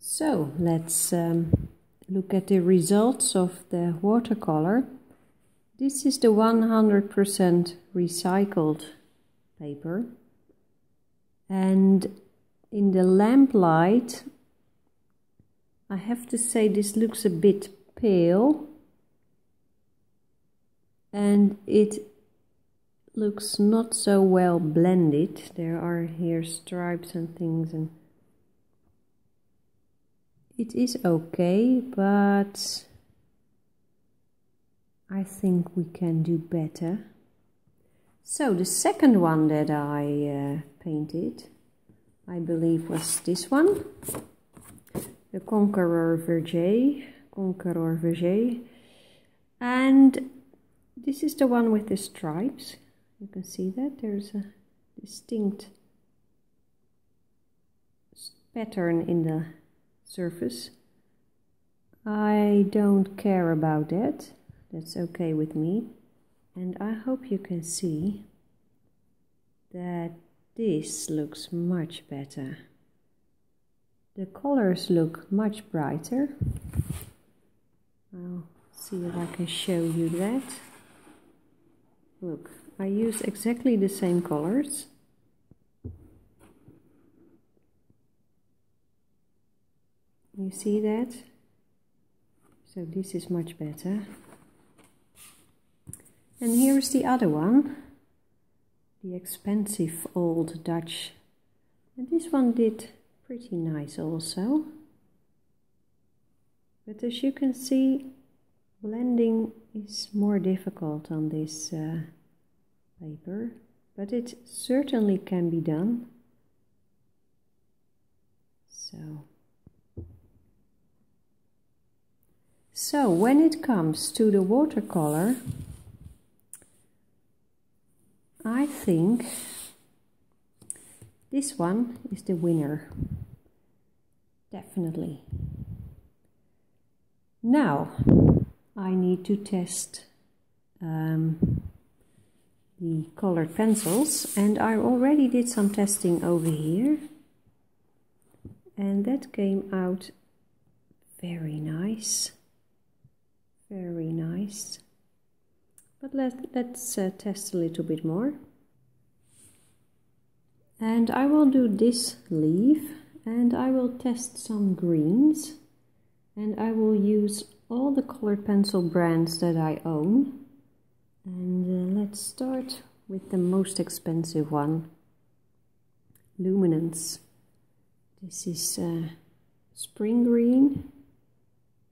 So let's look at the results of the watercolor. This is the 100% recycled paper, and in the lamplight I have to say this looks a bit pale and it looks not so well blended. There are here stripes and things, and it is okay, but I think we can do better. So the second one that I painted, I believe, was this one, the Conqueror Verger, and this is the one with the stripes. You can see that there's a distinct pattern in the surface. I don't care about that. That's okay with me. And I hope you can see that this looks much better. The colors look much brighter. I'll see if I can show you that. Look, I used exactly the same colors. You see that? So this is much better. And here's the other one, the expensive old Dutch. And this one did pretty nice also. But as you can see, blending is more difficult on this paper, but it certainly can be done. So when it comes to the watercolor, I think this one is the winner, definitely. Now I need to test the colored pencils, and I already did some testing over here, and that came out very nice. Very nice. But let's test a little bit more. And I will do this leaf, and I will test some greens, and I will use all the colored pencil brands that I own. And let's start with the most expensive one, Luminance. This is spring green.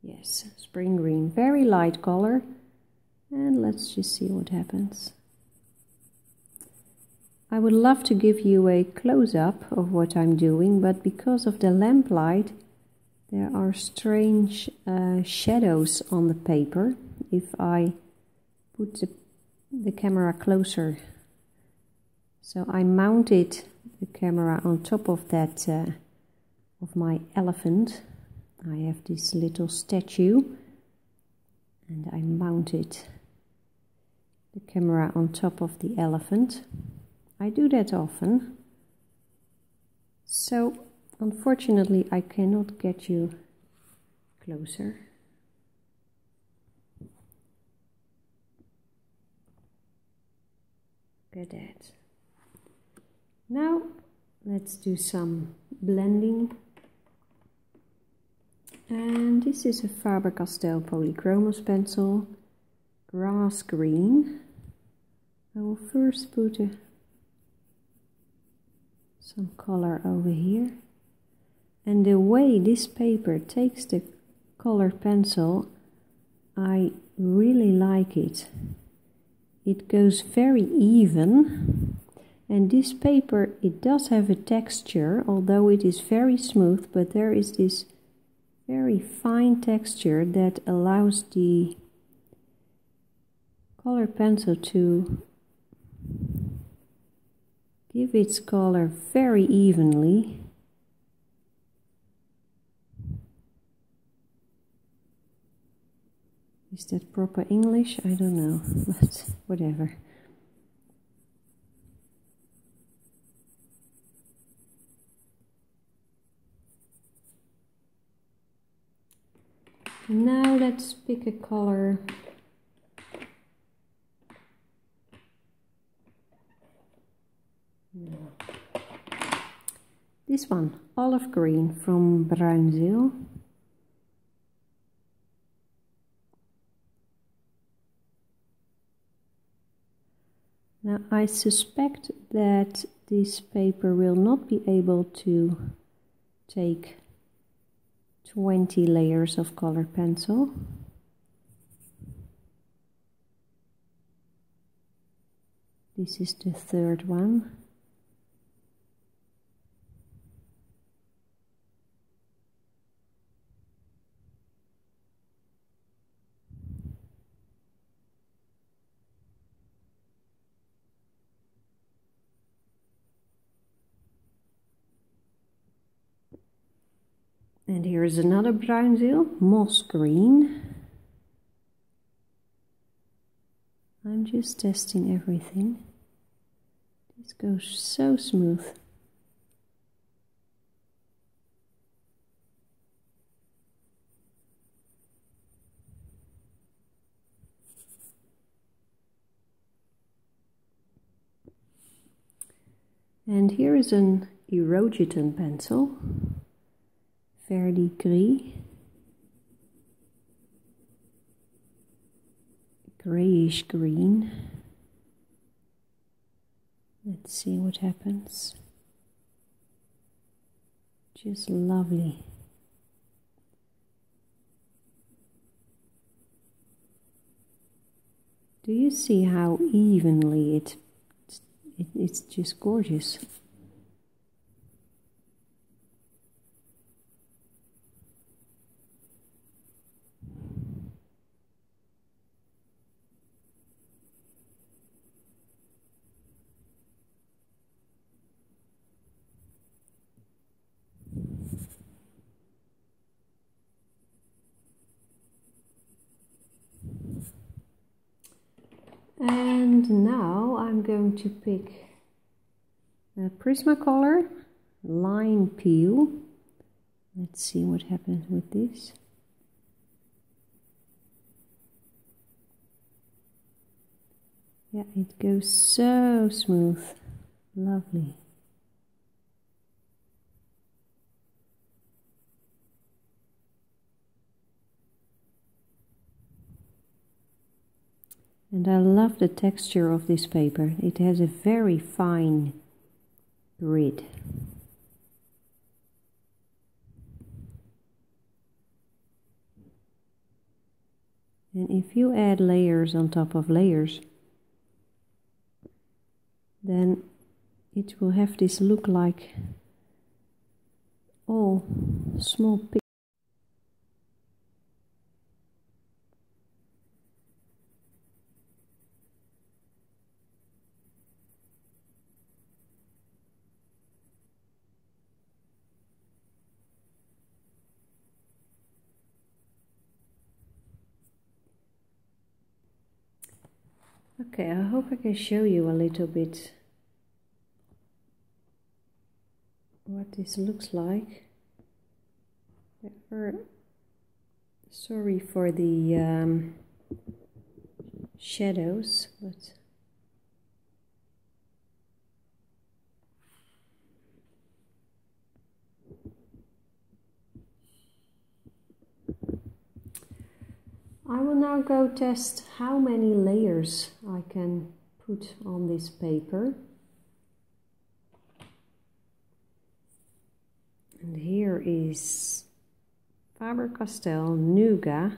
Yes, spring green, very light color. And let's just see what happens. I would love to give you a close-up of what I'm doing, but because of the lamplight, there are strange shadows on the paper. If I put the camera closer. So I mounted the camera on top of that, of my elephant. I have this little statue, and I mounted the camera on top of the elephant. I do that often, so unfortunately I cannot get you closer. Look at that. Now let's do some blending. And this is a Faber-Castell Polychromos pencil, grass green. I will first put some color over here. And the way this paper takes the colored pencil, I really like it. It goes very even. And this paper, it does have a texture, although it is very smooth, but there is this very fine texture that allows the colored pencil to give its color very evenly. Is that proper English? I don't know, but whatever. Now let's pick a color. This one, olive green from Bruinzeel. Now I suspect that this paper will not be able to take 20 layers of color pencil. This is the third one. And here is another Bruinzeel, moss green. I'm just testing everything. This goes so smooth. And here is an Erogeton pencil. Verdi Gris, grayish green. Let's see what happens. Just lovely. Do you see how evenly it's just gorgeous? And now I'm going to pick a Prismacolor line peel. Let's see what happens with this. Yeah, it goes so smooth. Lovely. And I love the texture of this paper. It has a very fine grid. And if you add layers on top of layers, then it will have this look like all small pixels. Okay, I hope I can show you a little bit what this looks like. Sorry for the shadows, but I will now go test how many layers I can put on this paper. And here is Faber-Castell Nougat.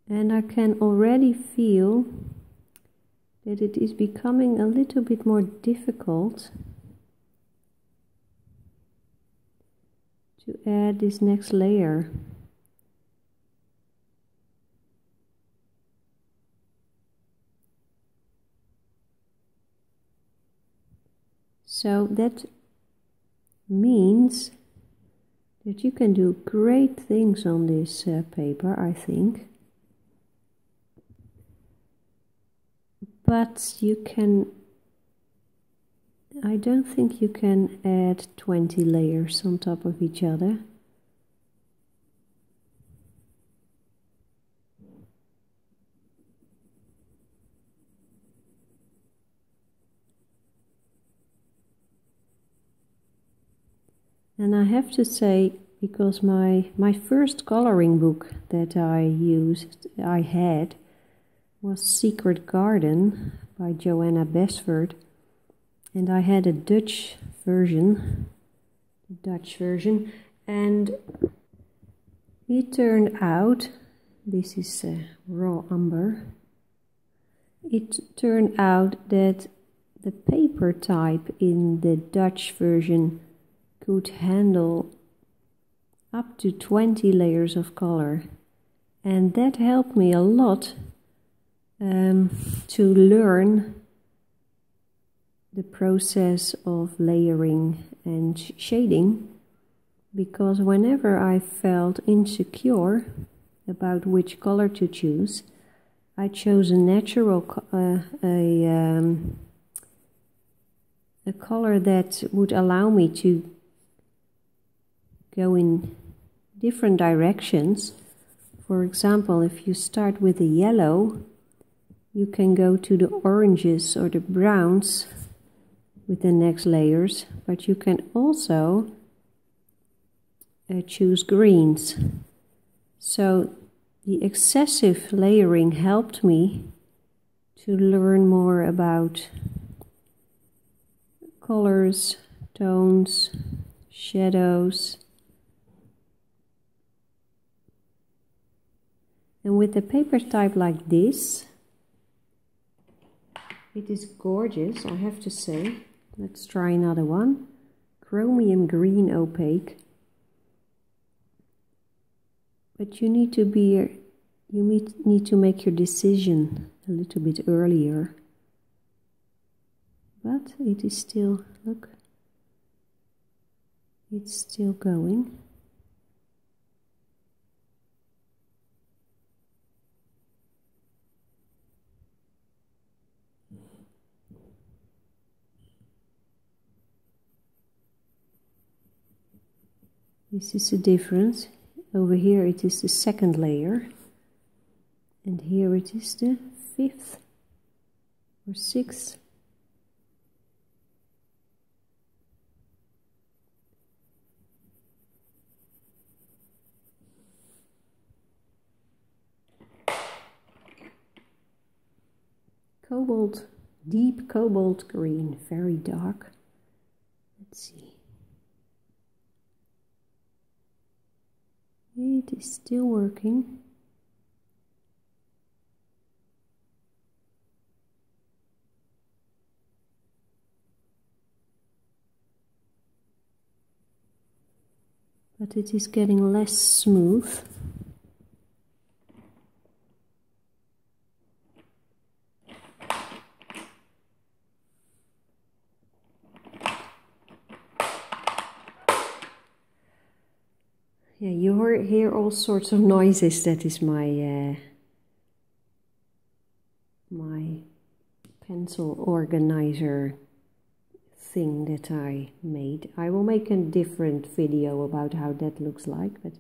And I can already feel that it is becoming a little bit more difficult to add this next layer. So that means that you can do great things on this paper, I think. But you can, I don't think you can add 20 layers on top of each other. And I have to say, because my first coloring book that I had was Secret Garden by Joanna Basford, and I had a Dutch version, and it turned out, this is raw umber, it turned out that the paper type in the Dutch version could handle up to 20 layers of color, and that helped me a lot to learn the process of layering and shading, because whenever I felt insecure about which color to choose, I chose a natural a color that would allow me to go in different directions. For example, if you start with a yellow, you can go to the oranges or the browns with the next layers, but you can also choose greens. So the excessive layering helped me to learn more about colors, tones, shadows. And with a paper type like this, it is gorgeous, I have to say. Let's try another one. Chromium green opaque. But you need to make your decision a little bit earlier. But it is still, look, it's still going. This is the difference. Over here it is the second layer, and here it is the fifth or sixth. Cobalt, deep cobalt green, very dark. Let's see. It is still working. But it is getting less smooth. Yeah, you hear all sorts of noises. That is my my pencil organizer thing that I made. I will make a different video about how that looks like, but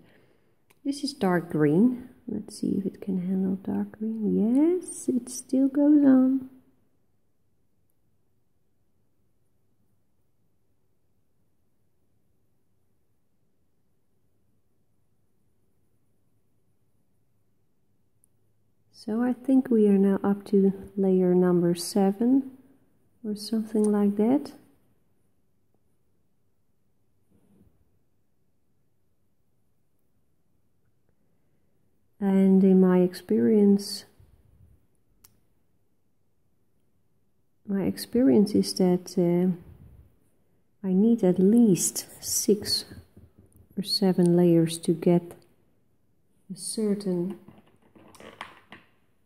this is dark green. Let's see if it can handle dark green. Yes, it still goes on. So I think we are now up to layer number 7 or something like that. And in my experience is that I need at least 6 or 7 layers to get a certain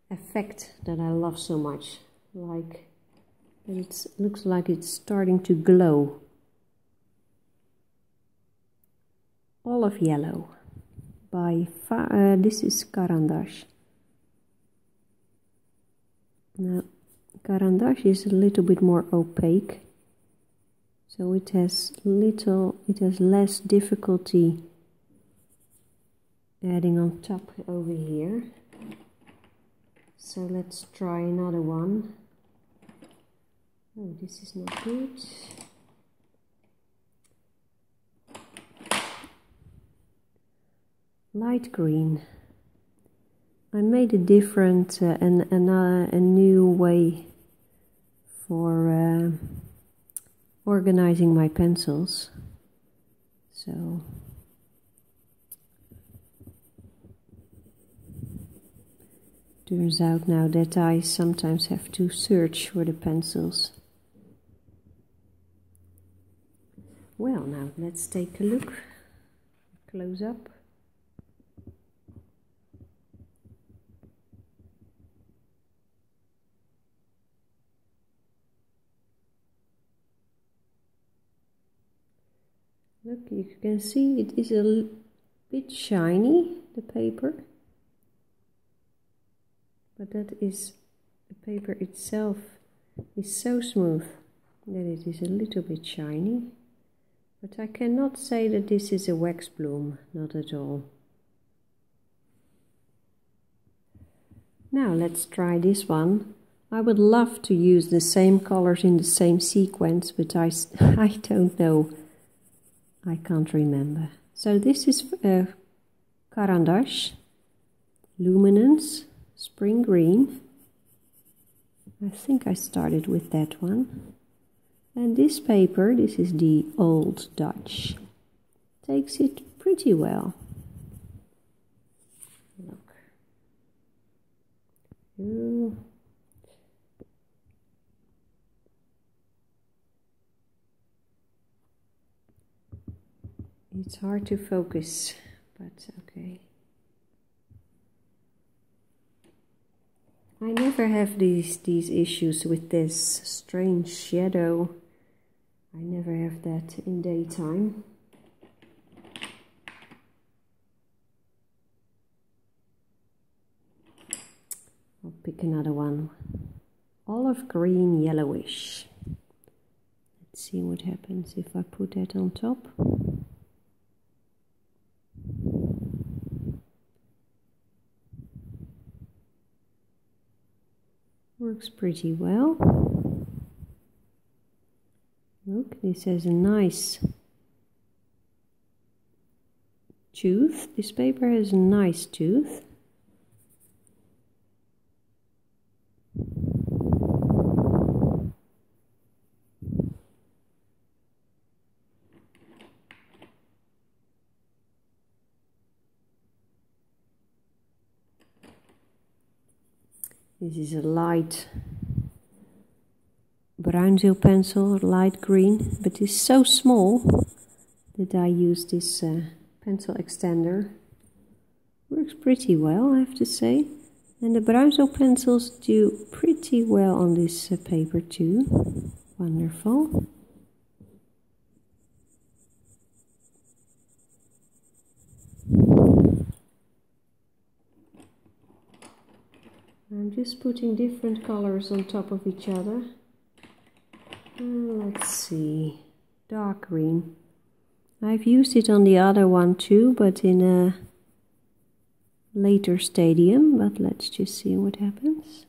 effect that I love so much, like it looks like it's starting to glow. Olive Yellow by this is Caran d'Ache. Now Caran d'Ache is a little bit more opaque, so it has less difficulty adding on top over here. So let's try another one. Oh, this is not good. Light green. I made a different a new way for organizing my pencils. So turns out now that I sometimes have to search for the pencils. Well, now let's take a look, close up. Look, you can see it is a bit shiny, the paper. But that is, the paper itself is so smooth that it is a little bit shiny. But I cannot say that this is a wax bloom, not at all. Now let's try this one. I would love to use the same colors in the same sequence, but I don't know. I can't remember. So this is Caran d'Ache, Luminance, Spring Green. I think I started with that one. And this paper, this is the Old Dutch, takes it pretty well. Look. Ooh. It's hard to focus, but okay. I never have these issues with this strange shadow. I never have that in daytime. I'll pick another one. Olive green, yellowish. Let's see what happens if I put that on top. Works pretty well. Look, this has a nice tooth. This paper has a nice tooth. This is a light Bruinzeel pencil, light green, but it's so small that I use this pencil extender. Works pretty well, I have to say. And the Bruinzeel pencils do pretty well on this paper too. Wonderful. I'm just putting different colors on top of each other. Let's see, dark green. I've used it on the other one too, but in a later stadium, but let's just see what happens.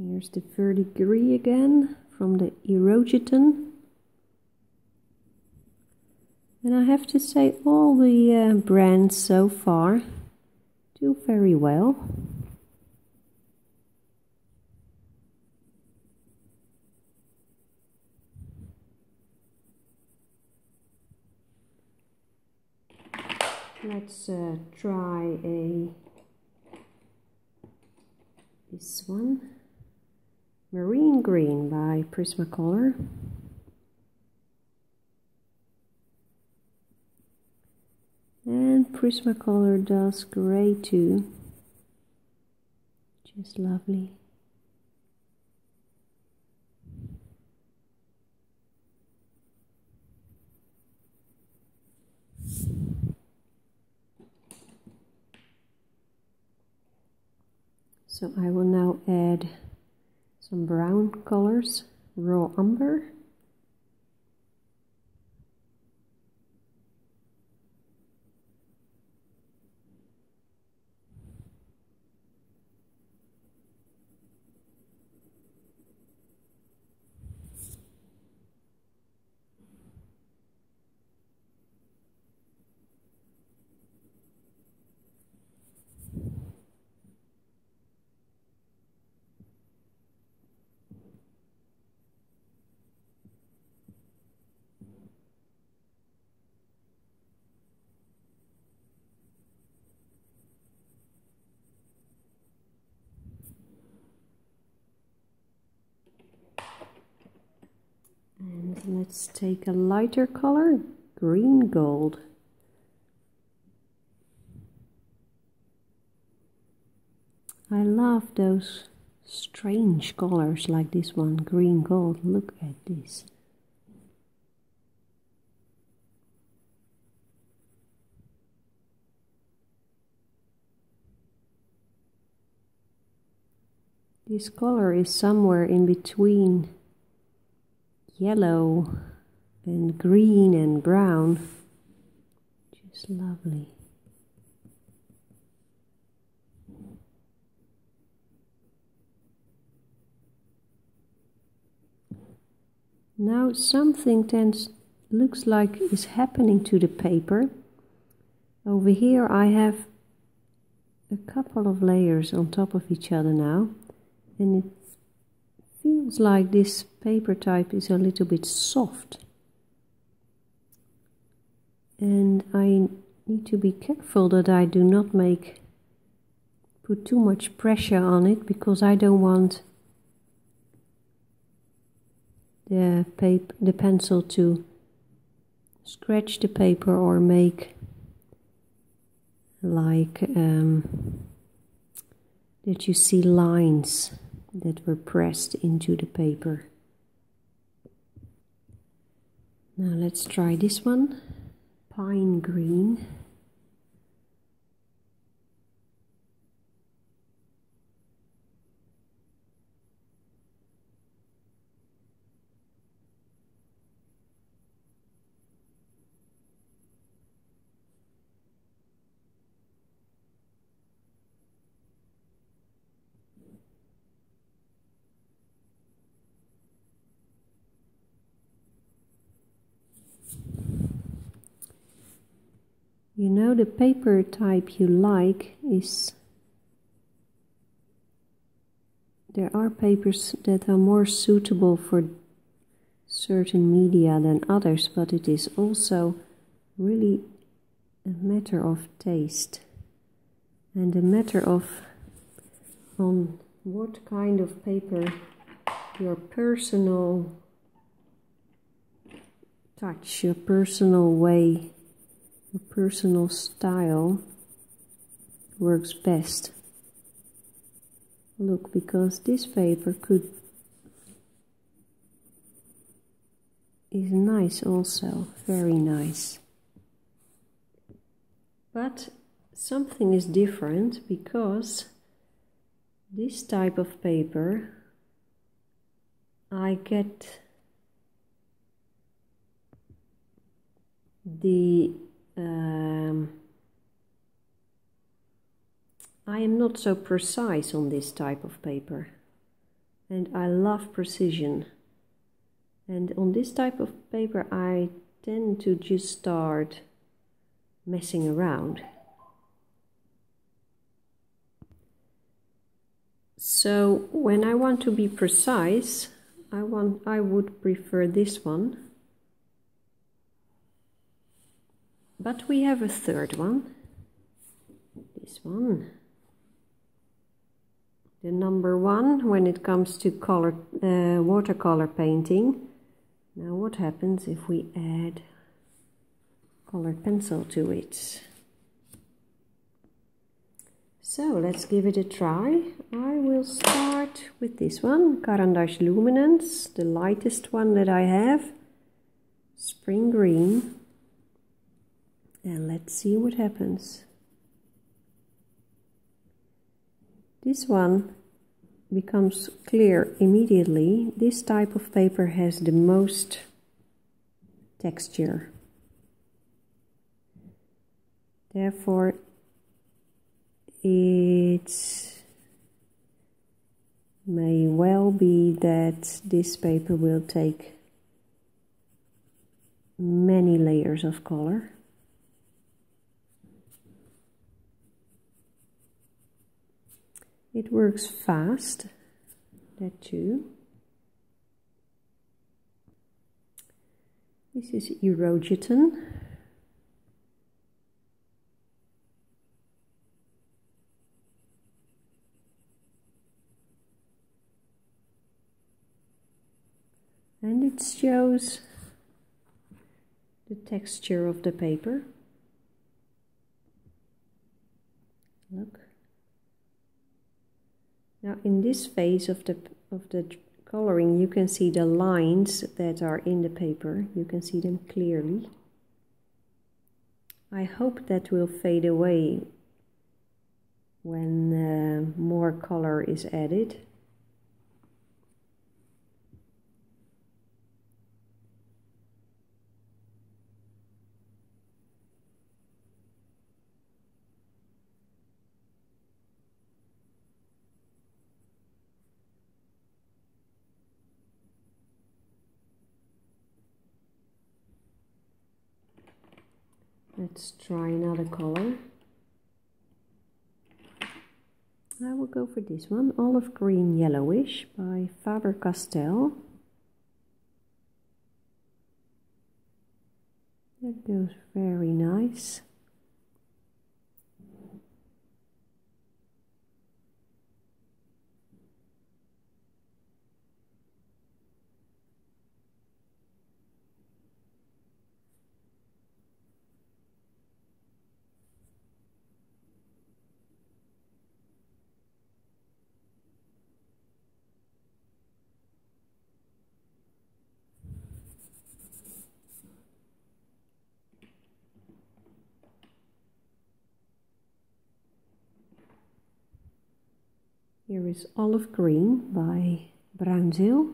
Here's the verdigris again from the Erogeton. And I have to say all the brands so far do very well. Let's try this one. Marine Green by Prismacolor. And Prismacolor does gray too, which is lovely. So I will now add some brown colors, raw umber. And let's take a lighter color, green gold. I love those strange colors like this one, green gold. Look at this. This color is somewhere in between yellow and green and brown. Just lovely. Now something looks like is happening to the paper. Over here I have a couple of layers on top of each other now, and it feels like this paper type is a little bit soft. And I need to be careful that I do not put too much pressure on it, because I don't want the pencil to scratch the paper or make like that you see lines that were pressed into the paper. Now let's try this one, pine green. You know, the paper type you like is... There are papers that are more suitable for certain media than others, but it is also really a matter of taste and a matter of on what kind of paper your personal touch, your personal way, your personal style works best. Look, because this paper is nice also, very nice. But something is different, because this type of paper I get I am not so precise on this type of paper, and I love precision. And on this type of paper I tend to just start messing around. So when I want to be precise, I would prefer this one. But we have a third one, this one. The number one when it comes to watercolor painting. Now what happens if we add colored pencil to it? So let's give it a try. I will start with this one, Caran d'Ache Luminance, the lightest one that I have, Spring Green, and let's see what happens. This one becomes clear immediately. This type of paper has the most texture. Therefore, it may well be that this paper will take many layers of color. It works fast, that too. This is Erogeton. And it shows the texture of the paper. Look. Now in this phase of the coloring, you can see the lines that are in the paper. You can see them clearly. I hope that will fade away when more color is added. Let's try another color. I will go for this one, Olive Green Yellowish by Faber-Castell. That goes very nice. Here is Olive Green by Bruinzeel.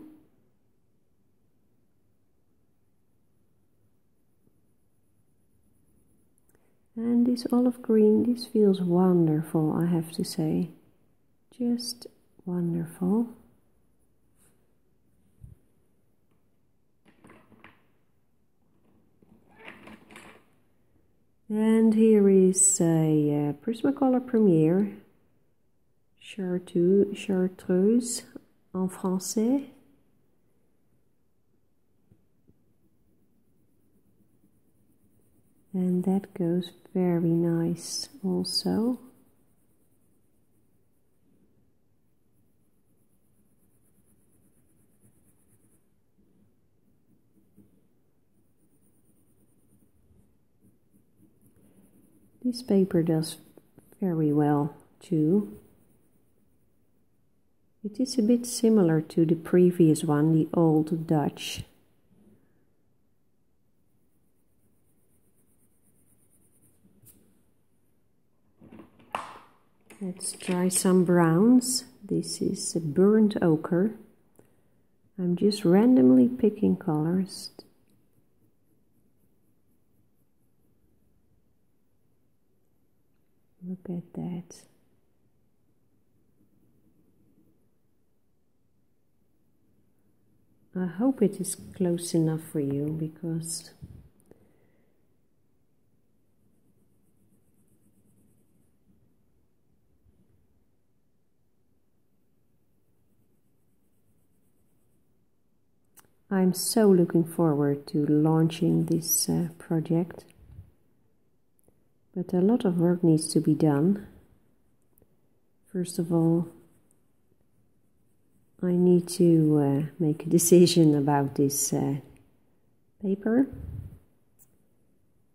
And this olive green, this feels wonderful, I have to say. Just wonderful. And here is a Prismacolor Premiere Chartreuse en français. And that goes very nice also. This paper does very well too. It is a bit similar to the previous one, the Old Dutch. Let's try some browns. This is a burnt ochre. I'm just randomly picking colors. Look at that. I hope it is close enough for you, because I'm so looking forward to launching this project. But a lot of work needs to be done. First of all, I need to make a decision about this paper,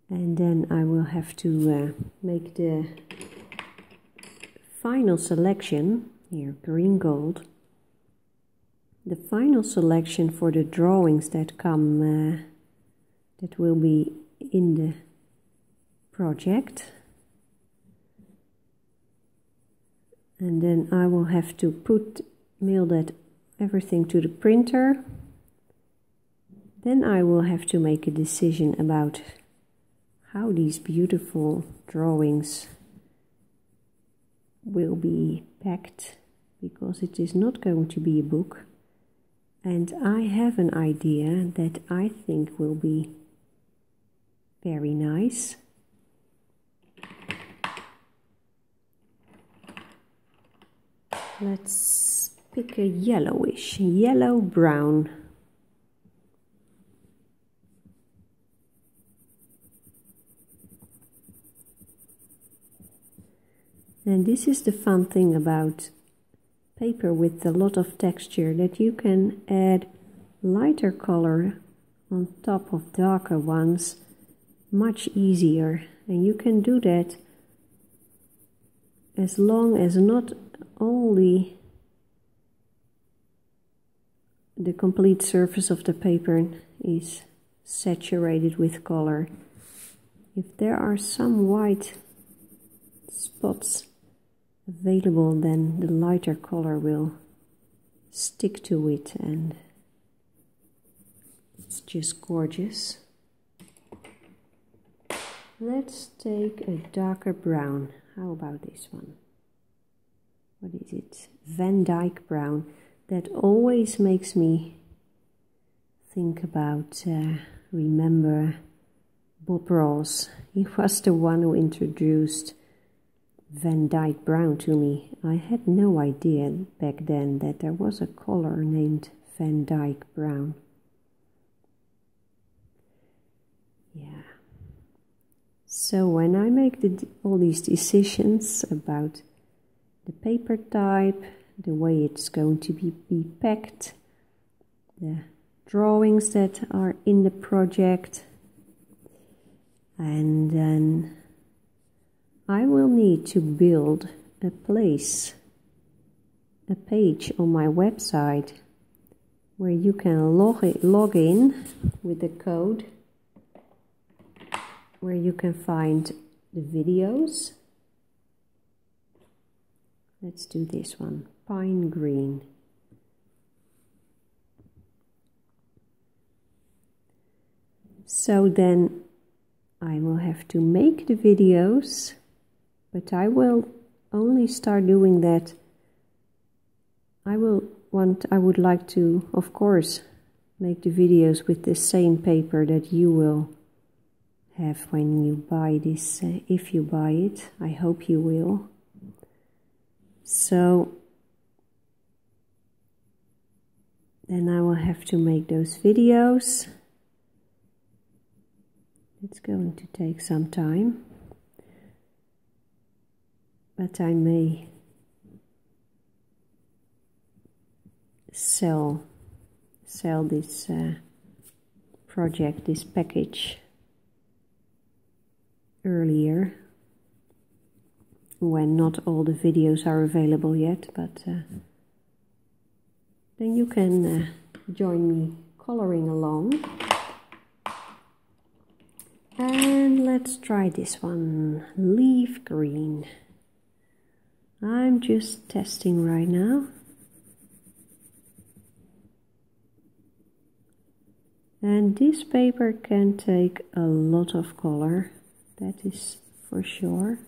and then I will have to make the final selection, here green gold, the final selection for the drawings that come, that will be in the project. And then I will have to mail that everything to the printer. Then I will have to make a decision about how these beautiful drawings will be packed, because it is not going to be a book. And I have an idea that I think will be very nice. Let's pick a yellowish, yellow-brown. And this is the fun thing about paper with a lot of texture, that you can add lighter color on top of darker ones much easier. And you can do that as long as not only the complete surface of the paper is saturated with color. If there are some white spots available, then the lighter color will stick to it, and it's just gorgeous. Let's take a darker brown. How about this one? What is it? Van Dyke brown. That always makes me think about, remember Bob Ross. He was the one who introduced Van Dyke brown to me. I had no idea back then that there was a color named Van Dyke brown. Yeah. So when I make all these decisions about the paper type, the way it's going to be packed, the drawings that are in the project, and then I will need to build a page on my website where you can log in with the code, where you can find the videos. Let's do this one, pine green. So then I will have to make the videos, but I will only start doing that. I would like to, of course, make the videos with the same paper that you will have when you buy this, if you buy it. I hope you will. So then I will have to make those videos. It's going to take some time, but I may sell this project, this package, earlier, when not all the videos are available yet, but then you can join me coloring along. And let's try this one, leaf green. I'm just testing right now. And this paper can take a lot of color, that is for sure.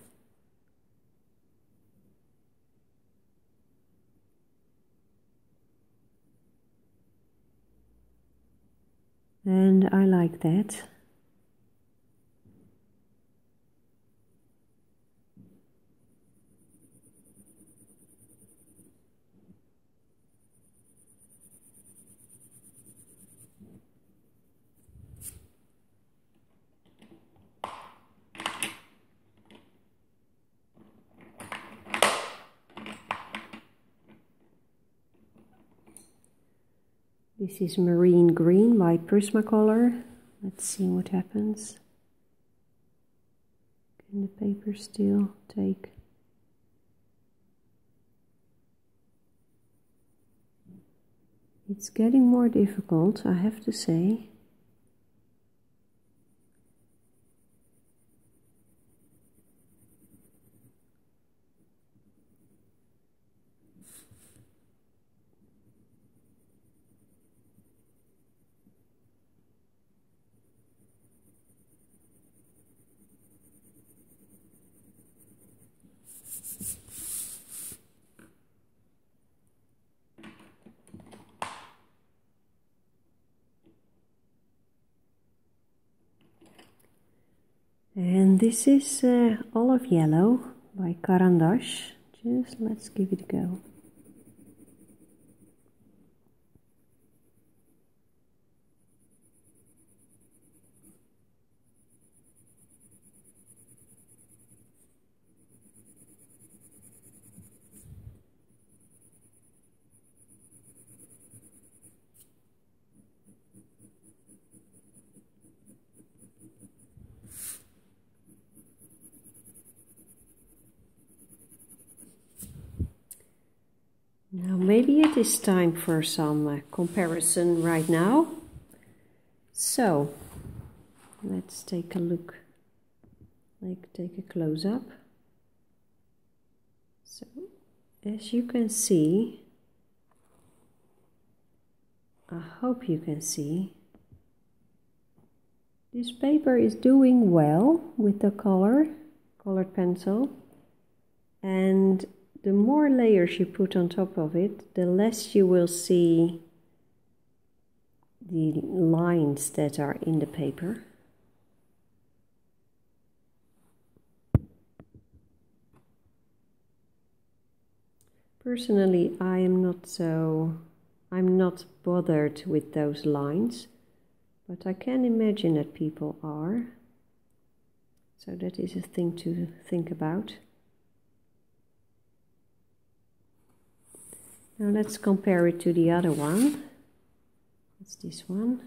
And I like that. This is Marine Green by Prismacolor. Let's see what happens. Can the paper still take? It's getting more difficult, I have to say. And this is Olive Yellow by Caran d'Ache. Just let's give it a go. Now maybe it is time for some comparison right now. So let's take a look, take a close-up. So as you can see, I hope you can see, this paper is doing well with the colored pencil, and the more layers you put on top of it, the less you will see the lines that are in the paper. Personally, I'm not bothered with those lines, but I can imagine that people are. So that is a thing to think about. Now let's compare it to the other one. It's this one.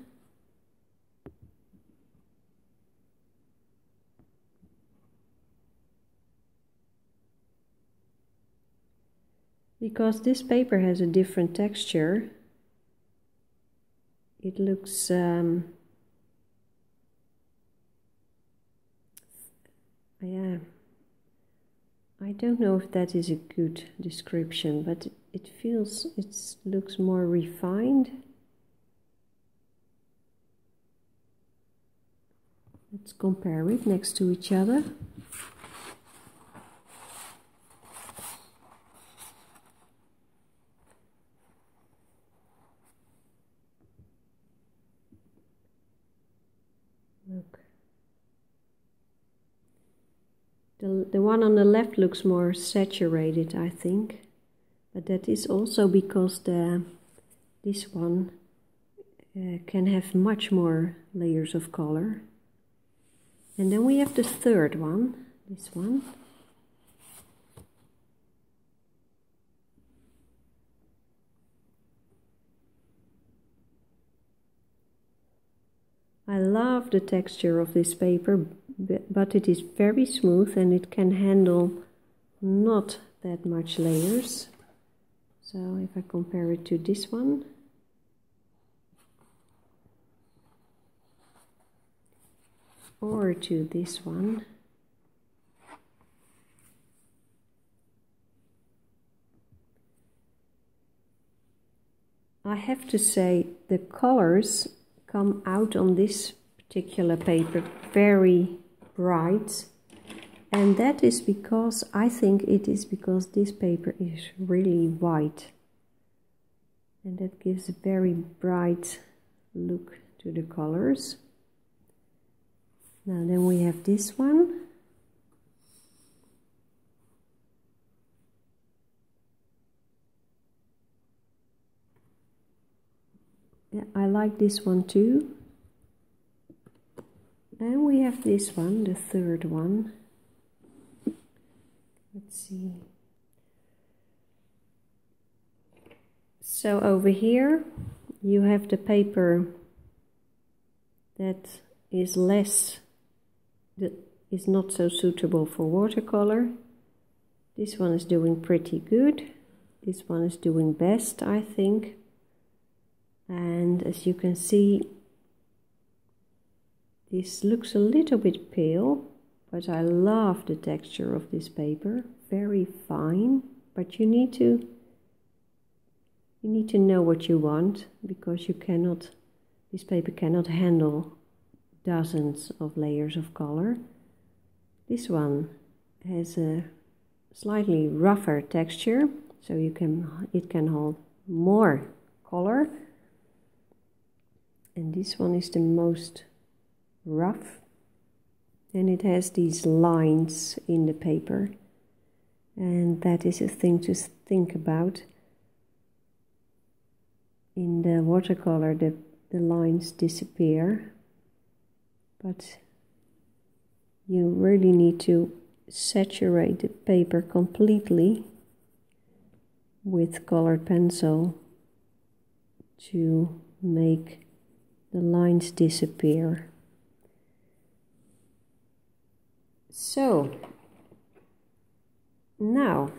Because this paper has a different texture, it looks yeah, I don't know if that is a good description, but it looks more refined. Let's compare it next to each other. Look. The one on the left looks more saturated, I think, but that is also because this one can have much more layers of color. And then we have the third one, this one. I love the texture of this paper, but it is very smooth and it can handle not that much layers. So if I compare it to this one, or to this one, I have to say the colors come out on this particular paper very bright, and that is because I think it is because this paper is really white, and that gives a very bright look to the colors. Now then we have this one. Yeah, I like this one too. And we have this one, the third one. Let's see. So over here you have the paper that is not so suitable for watercolor. This one is doing pretty good. This one is doing best, I think. And as you can see, this looks a little bit pale, but I love the texture of this paper. Very fine, but you need to know what you want, because this paper cannot handle dozens of layers of color. This one has a slightly rougher texture, so it can hold more color. And this one is the most rough, and it has these lines in the paper, and that is a thing to think about. In the watercolor the lines disappear, but you really need to saturate the paper completely with colored pencil to make the lines disappear. So now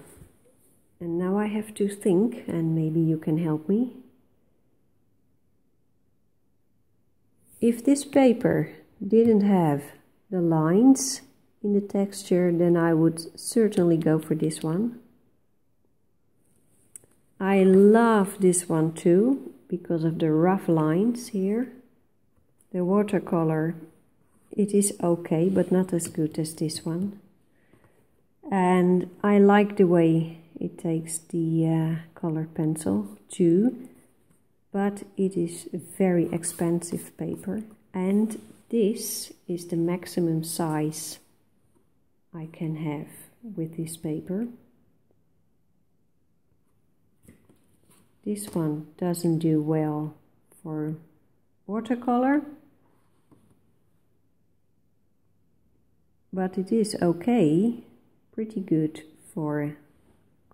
I have to think, and maybe you can help me. If this paper didn't have the lines in the texture, then I would certainly go for this one. I love this one too, because of the rough lines here. The watercolor, it is okay, but not as good as this one. And I like the way it takes the colored pencil too, but it is a very expensive paper, and this is the maximum size I can have with this paper. This one doesn't do well for watercolor, but it is okay, pretty good for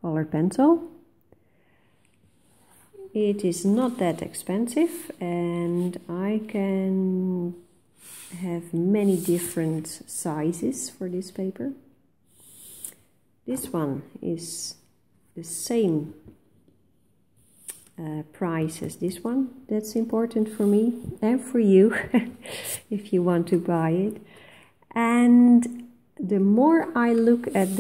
colored pencil. It is not that expensive, and I can have many different sizes for this paper. This one is the same price as this one. That's important for me and for you if you want to buy it. And the more I look at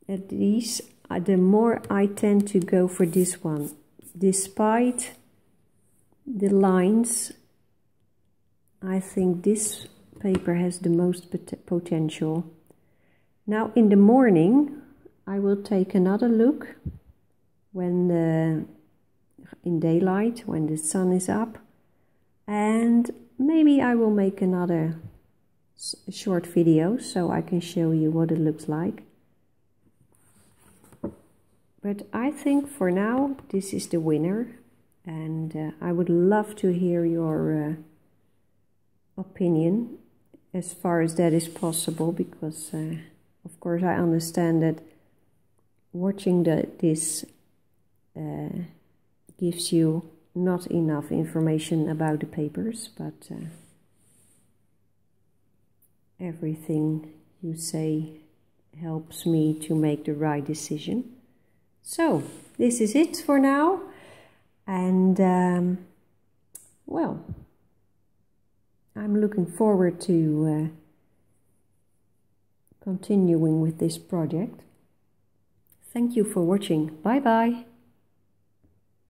these, the more I tend to go for this one. Despite the lines, I think this paper has the most potential. Now in the morning I will take another look when in daylight, when the sun is up, and maybe I will make another short video so I can show you what it looks like. But I think for now this is the winner, and I would love to hear your opinion as far as that is possible, because of course I understand that watching this gives you not enough information about the papers, but everything you say helps me to make the right decision. So this is it for now, and well, I'm looking forward to continuing with this project. Thank you for watching. Bye bye.